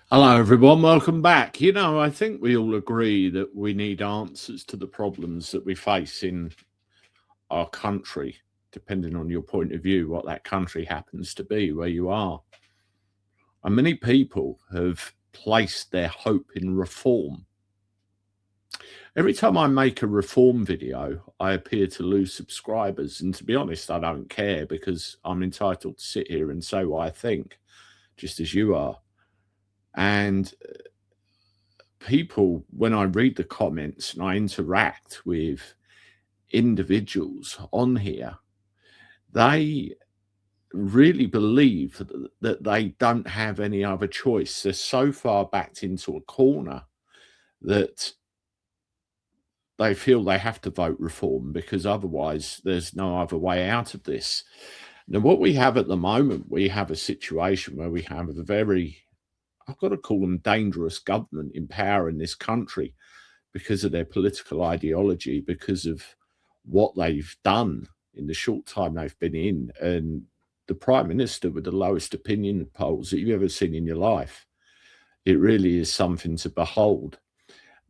Hello, everyone. Welcome back. I think we all agree that we need answers to the problems that we face in our country, depending on your point of view, what that country happens to be, where you are. And many people have placed their hope in reform. Every time I make a reform video, I appear to lose subscribers. And to be honest, I don't care because I'm entitled to sit here and say what I think, just as you are. And people, when I read the comments and I interact with individuals on here, they really believe that they don't have any other choice. They're so far backed into a corner that they feel they have to vote reform because otherwise there's no other way out of this. Now, what we have at the moment, we have a situation where we have a very, I've got to call them dangerous government in power in this country because of their political ideology, because of what they've done in the short time they've been in. And the Prime Minister with the lowest opinion polls that you've ever seen in your life. It really is something to behold.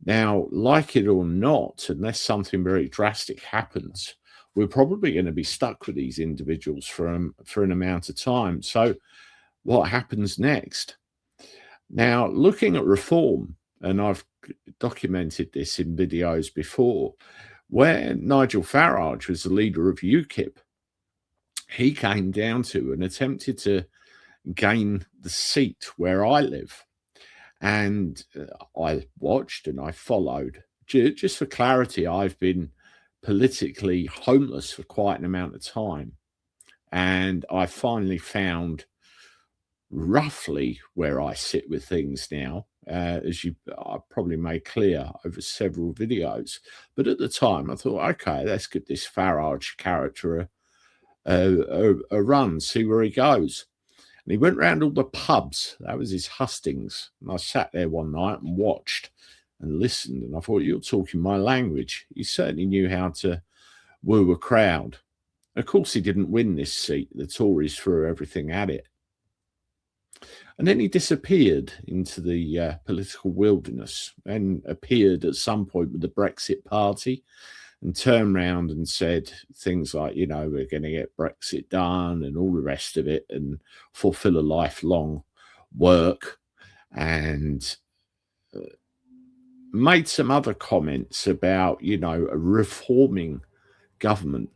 Now, like it or not, unless something very drastic happens, we're probably going to be stuck with these individuals for an amount of time. So what happens next? Now, looking at reform, and I've documented this in videos before, where Nigel Farage was the leader of UKIP, he came down to and attempted to gain the seat where I live. And I watched and I followed. Just for clarity, I've been politically homeless for quite an amount of time. And I finally found roughly where I sit with things now, as I probably made clear over several videos. But at the time, I thought, okay, let's give this Farage character a run, see where he goes. And he went round all the pubs. That was his hustings. And I sat there one night and watched and listened. And I thought, you're talking my language. He certainly knew how to woo a crowd. Of course, he didn't win this seat. The Tories threw everything at it. And then he disappeared into the political wilderness and appeared at some point with the Brexit Party and turned around and said things like, we're going to get Brexit done and all the rest of it and fulfill a lifelong work, and made some other comments about, a reforming government.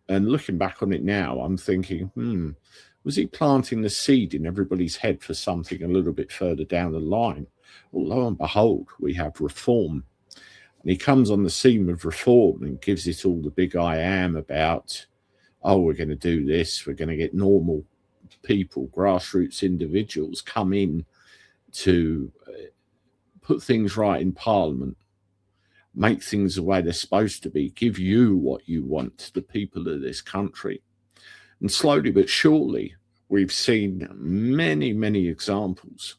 And looking back on it now, I'm thinking, was he planting the seed in everybody's head for something a little bit further down the line? Well, lo and behold, we have reform. And he comes on the scene with reform and gives it all the big I am about, we're going to do this. We're going to get normal people, grassroots individuals come in to put things right in Parliament, make things the way they're supposed to be, give you what you want, the people of this country. And slowly but surely, we've seen many, many examples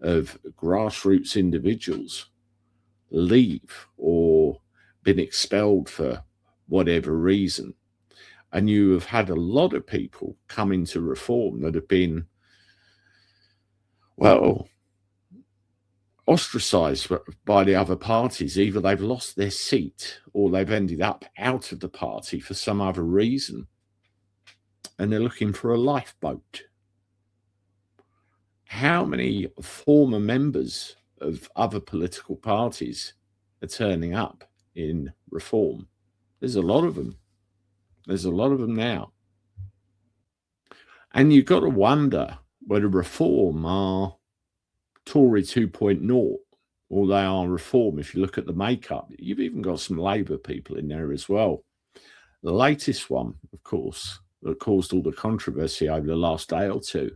of grassroots individuals leave or been expelled for whatever reason. And you have had a lot of people come into reform that have been, ostracized by the other parties. Either they've lost their seat or they've ended up out of the party for some other reason. And they're looking for a lifeboat. How many former members of other political parties are turning up in reform? There's a lot of them. There's a lot of them now. And you've got to wonder whether reform are Tory 2.0 or they are reform. If you look at the makeup, you've even got some Labour people in there as well. The latest one, of course, that caused all the controversy over the last day or two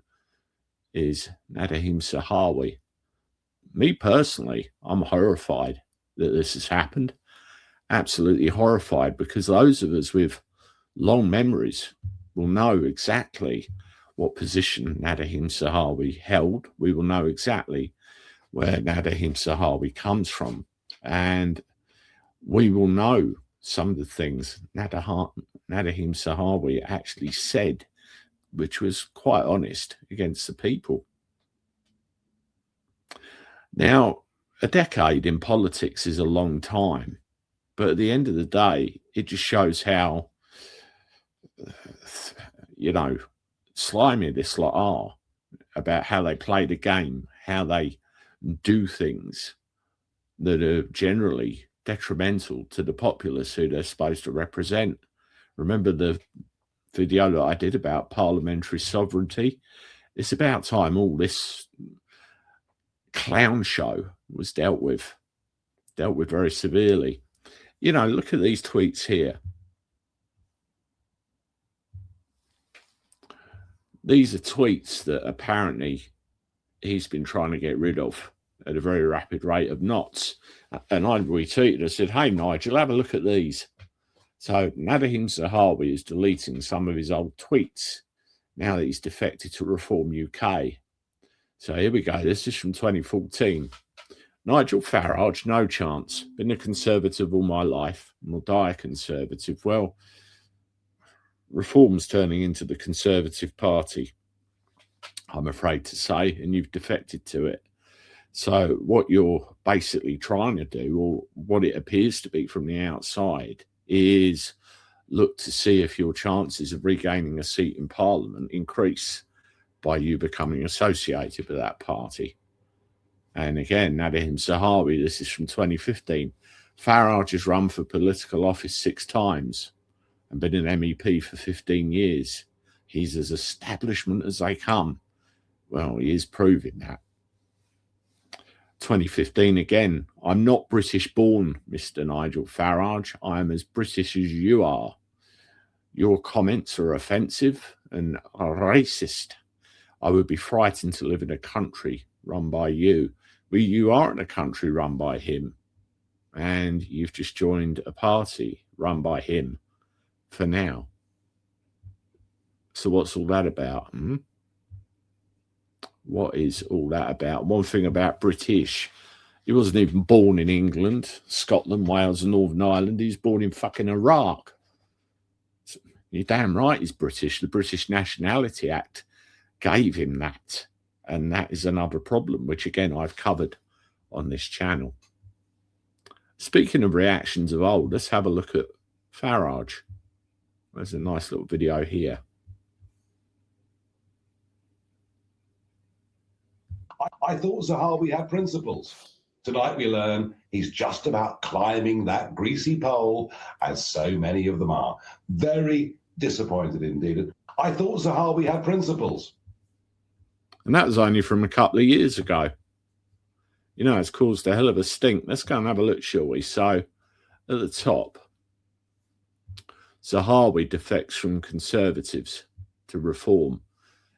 is Nadhim Zahawi. Me personally, I'm horrified that this has happened. Absolutely horrified, because those of us with long memories will know exactly what position Nadhim Zahawi held. We will know exactly where Nadhim Zahawi comes from. And we will know some of the things Nadhim Zahawi actually said, which was quite honest against the people. Now, a decade in politics is a long time, but at the end of the day, it just shows how, slimy this lot are about how they play the game, how they do things that are generally detrimental to the populace who they're supposed to represent. Remember the video that I did about parliamentary sovereignty? It's about time all this clown show was dealt with very severely. Look at these tweets here. These are tweets that apparently he's been trying to get rid of at a very rapid rate of knots. And I retweeted, I said, hey, Nigel, have a look at these. So Nadhim Zahawi is deleting some of his old tweets now that he's defected to Reform UK. So here we go. This is from 2014. Nigel Farage, no chance. Been a Conservative all my life and will die a Conservative. Well, Reform's turning into the Conservative Party, I'm afraid to say, and you've defected to it. So what you're basically trying to do, or what it appears to be from the outside, is look to see if your chances of regaining a seat in Parliament increase by you becoming associated with that party. And again, Nadhim Zahawi, this is from 2015. Farage has run for political office 6 times and been an MEP for 15 years. He's as establishment as they come. Well, he is proving that. 2015 again. I'm not British born, Mr. Nigel Farage. I am as British as you are. Your comments are offensive and are racist. I would be frightened to live in a country run by you. Well, you are in a country run by him, and you've just joined a party run by him for now. So what's all that about? What is all that about? One thing about British, he wasn't even born in England, Scotland, Wales and Northern Ireland. He was born in fucking Iraq. So you're damn right he's British. The British Nationality Act gave him that. And that is another problem, which again I've covered on this channel. Speaking of reactions of old, let's have a look at Farage. There's a nice little video here. I thought Zahawi had principles. Tonight we learn he's just about climbing that greasy pole, as so many of them are. Very disappointed indeed. I thought Zahawi had principles. And that was only from a couple of years ago. It's caused a hell of a stink. Let's go and have a look, shall we? So, at the top, Zahawi defects from Conservatives to Reform.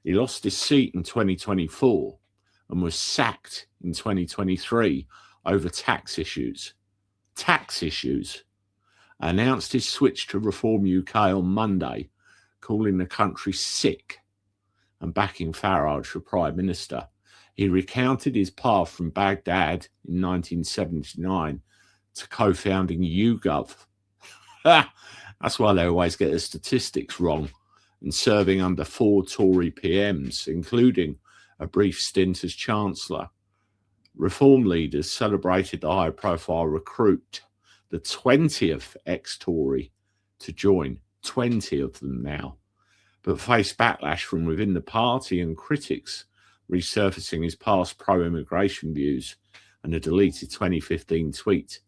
He lost his seat in 2024 and was sacked in 2023 over tax issues. Announced his switch to Reform UK on Monday, calling the country sick and backing Farage for Prime Minister. He recounted his path from Baghdad in 1979 to co-founding YouGov. That's why they always get the statistics wrong, and serving under 4 Tory PMs, including a brief stint as Chancellor. Reform leaders celebrated the high-profile recruit, the 20th ex-Tory to join, 20 of them now, but faced backlash from within the party and critics, resurfacing his past pro-immigration views and a deleted 2015 tweet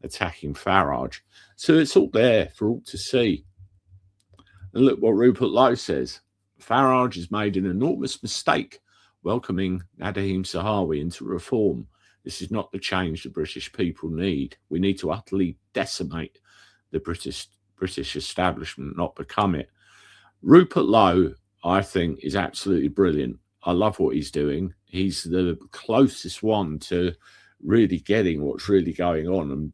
attacking Farage. So it's all there for all to see. And look what Rupert Lowe says. Farage has made an enormous mistake welcoming Nadhim Zahawi into Reform. This is not the change the British people need. We need to utterly decimate the British establishment, not become it. Rupert Lowe, I think, is absolutely brilliant. I love what he's doing. He's the closest one to really getting what's really going on and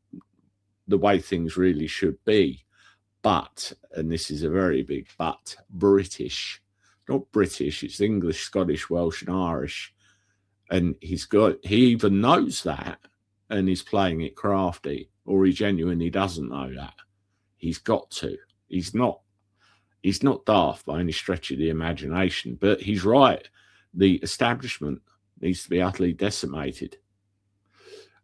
the way things really should be. But, and this is a very big but, British. Not British, it's English, Scottish, Welsh and Irish. And he even knows that and he's playing it crafty, or he genuinely doesn't know that. He's got to. He's not daft by any stretch of the imagination, but he's right. The establishment needs to be utterly decimated.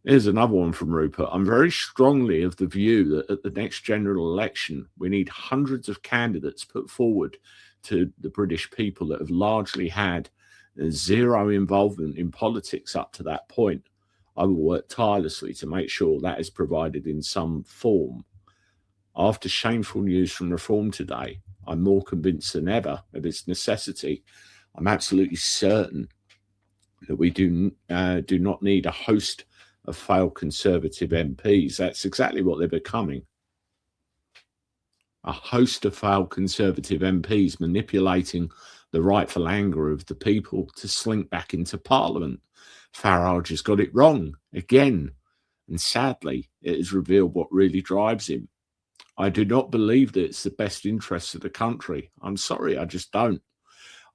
Here's another one from Rupert. I'm very strongly of the view that at the next general election, we need hundreds of candidates put forward to the British people that have largely had zero involvement in politics up to that point. I will work tirelessly to make sure that is provided in some form. After shameful news from Reform today, I'm more convinced than ever of its necessity. I'm absolutely certain that we do not need a host of failed Conservative MPs. That's exactly what they're becoming. A host of failed Conservative MPs manipulating the rightful anger of the people to slink back into Parliament. Farage has got it wrong again, and sadly, it has revealed what really drives him. I do not believe that it's the best interests of the country. I'm sorry, I just don't.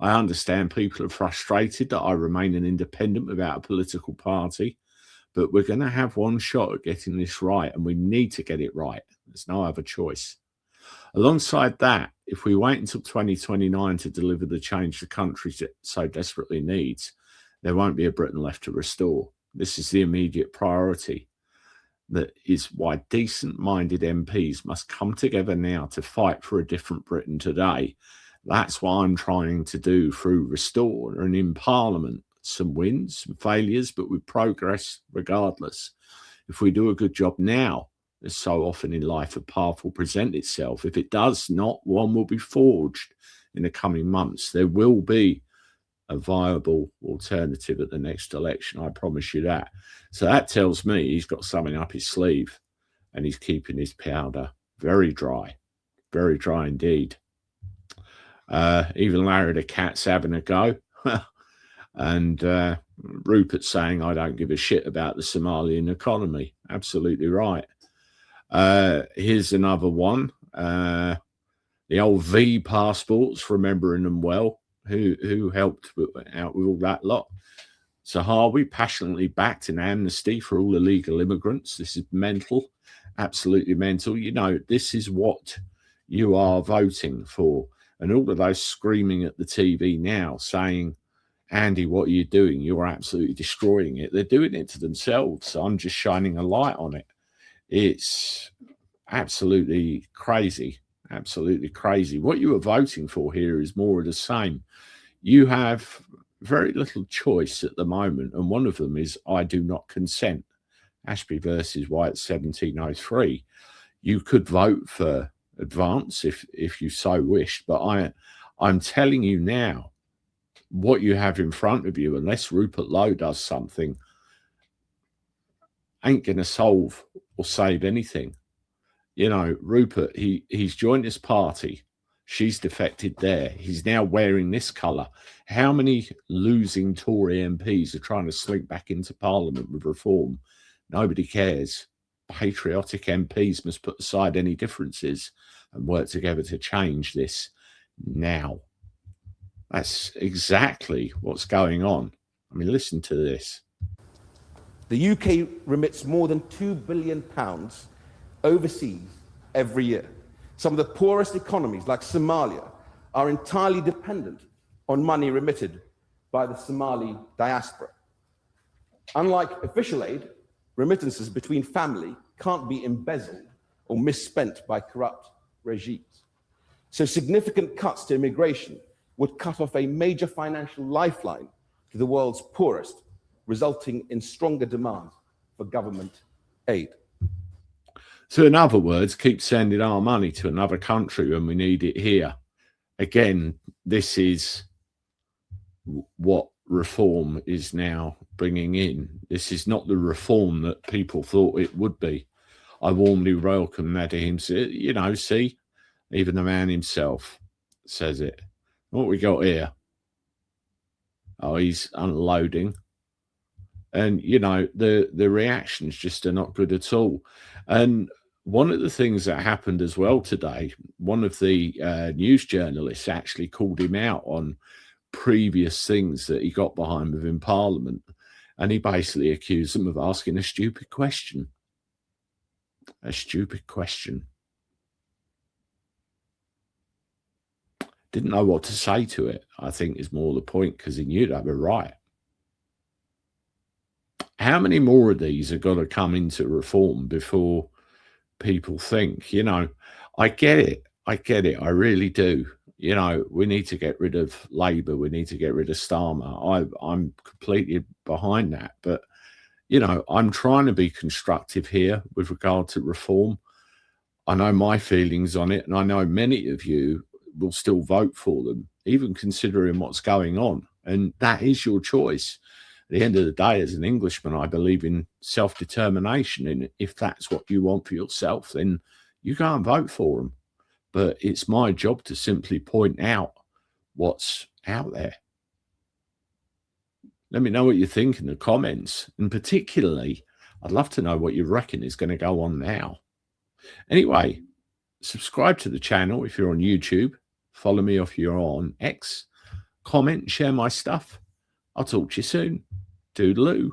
I understand people are frustrated that I remain an independent without a political party, but we're going to have one shot at getting this right, and we need to get it right. There's no other choice. Alongside that, if we wait until 2029 to deliver the change the country so desperately needs, there won't be a Britain left to restore. This is the immediate priority. That is why decent-minded MPs must come together now to fight for a different Britain today. That's what I'm trying to do through Restore and in Parliament. Some wins, some failures, but with progress regardless. If we do a good job now, as so often in life, a path will present itself. If it does not, one will be forged in the coming months. There will be a viable alternative at the next election, I promise you that. So that tells me he's got something up his sleeve and he's keeping his powder very dry indeed. Even Larry the Cat's having a go. And Rupert saying, I don't give a shit about the Somalian economy. Absolutely right. Here's another one. The old V passports, remembering them well. Who helped out with all that lot? Zahawi passionately backed an amnesty for all illegal immigrants. This is mental, absolutely mental. You know, this is what you are voting for. And all of those screaming at the TV now saying, Andy, what are you doing? You're absolutely destroying it. They're doing it to themselves. So I'm just shining a light on it. It's absolutely crazy. Absolutely crazy. What you are voting for here is more of the same. You have very little choice at the moment, and one of them is I do not consent. Ashby versus White 1703. You could vote for advance if you so wished, but I'm telling you now, what you have in front of you, unless Rupert Lowe does something, ain't going to solve or save anything. You know, Rupert, he's joined this party. She's defected there. He's now wearing this colour. How many losing Tory MPs are trying to slink back into Parliament with reform? Nobody cares. Patriotic MPs must put aside any differences and work together to change this now. That's exactly what's going on. I mean, listen to this. The UK remits more than £2 billion overseas every year. Some of the poorest economies, like Somalia, are entirely dependent on money remitted by the Somali diaspora. Unlike official aid, remittances between family can't be embezzled or misspent by corrupt regimes. So significant cuts to immigration would cut off a major financial lifeline to the world's poorest, resulting in stronger demand for government aid. So in other words, keep sending our money to another country when we need it here. Again, this is what reform is now bringing in. This is not the reform that people thought it would be. I warmly welcome Nadhim. You know, see, even the man himself says it. What we got here? Oh, he's unloading. And, you know, the reactions just are not good at all. And one of the things that happened as well today, one of the news journalists actually called him out on previous things that he got behind within Parliament. And he basically accused them of asking a stupid question. A stupid question. Didn't know what to say to it, I think is more the point, because he knew they were right. how many more of these are going to come into reform before people think, you know, I get it. I really do. You know, we need to get rid of Labour. We need to get rid of Starmer. I'm completely behind that. But, you know, I'm trying to be constructive here with regard to reform. I know my feelings on it, and I know many of you will still vote for them, even considering what's going on. And that is your choice. At the end of the day, as an Englishman, I believe in self-determination. And if that's what you want for yourself, then you go and vote for them. But it's my job to simply point out what's out there. Let me know what you think in the comments. And particularly, I'd love to know what you reckon is going to go on now. Anyway, subscribe to the channel if you're on YouTube. Follow me if you're on X. Comment, share my stuff. I'll talk to you soon. Doodaloo.